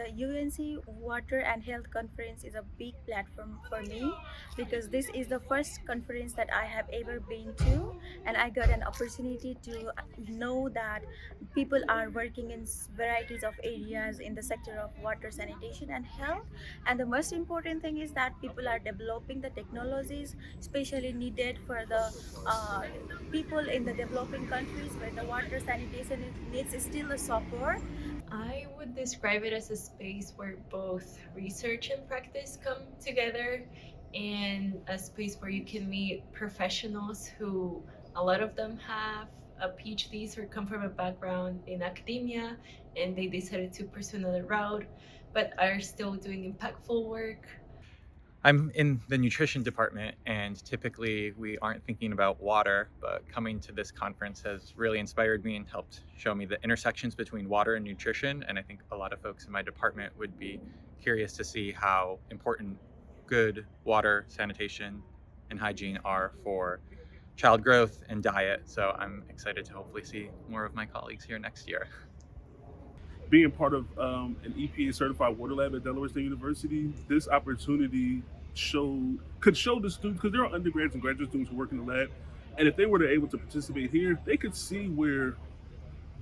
the UNC Water and Health Conference is a big platform for me because this is the first conference that I have ever been to, and I got an opportunity to know that people are working in varieties of areas in the sector of water, sanitation, and health. And the most important thing is that people are developing the technologies especially needed for the uh, people in the developing countries where the water sanitation needs is still a support. I would describe it as a space where both research and practice come together, and a space where you can meet professionals who, a lot of them have a PhDs or come from a background in academia, and they decided to pursue another route, but are still doing impactful work. I'm in the nutrition department, and typically we aren't thinking about water, but coming to this conference has really inspired me and helped show me the intersections between water and nutrition. And I think a lot of folks in my department would be curious to see how important good water, sanitation, and hygiene are for child growth and diet. So I'm excited to hopefully see more of my colleagues here next year. Being part of an EPA certified water lab at Delaware State University, this opportunity could show the students, because there are undergrads and graduate students who work in the lab, and if they were to able to participate here, they could see where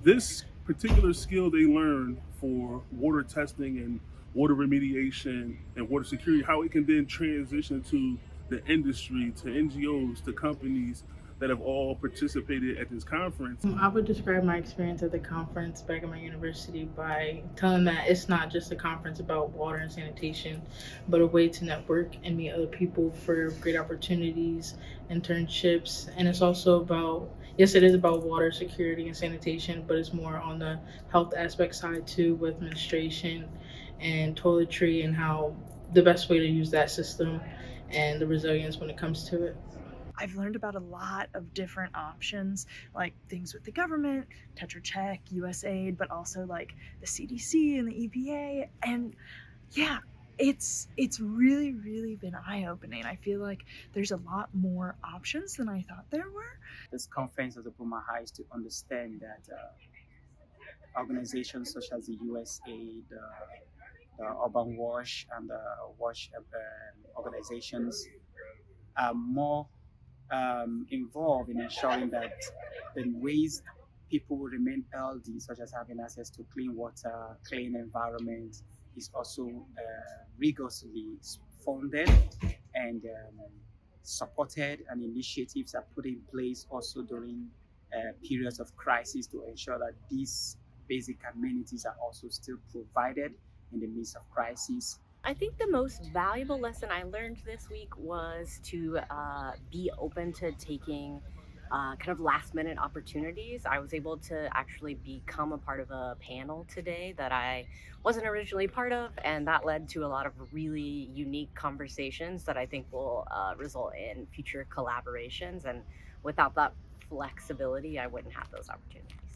this particular skill they learn for water testing and water remediation and water security, how it can then transition to the industry, to NGOs, to companies that have all participated at this conference. I would describe my experience at the conference back at my university by telling that it's not just a conference about water and sanitation, but a way to network and meet other people for great opportunities, internships. And it's also about, yes, it is about water security and sanitation, but it's more on the health aspect side too, with menstruation and toiletry and how the best way to use that system and the resilience when it comes to it. I've learned about a lot of different options, like things with the government, Tetra Tech, USAID, but also like the CDC and the EPA. And yeah, it's really been eye-opening. I feel like there's a lot more options than I thought there were. This conference has opened my eyes to understand that organizations such as the USAID, the Urban Wash, and the Wash organizations are more involved in ensuring that the ways people will remain healthy, such as having access to clean water, clean environment, is also rigorously funded and supported, and initiatives are put in place also during periods of crisis to ensure that these basic amenities are also still provided in the midst of crisis. I think the most valuable lesson I learned this week was to be open to taking kind of last minute opportunities. I was able to actually become a part of a panel today that I wasn't originally part of, and that led to a lot of really unique conversations that I think will result in future collaborations. And without that flexibility, I wouldn't have those opportunities.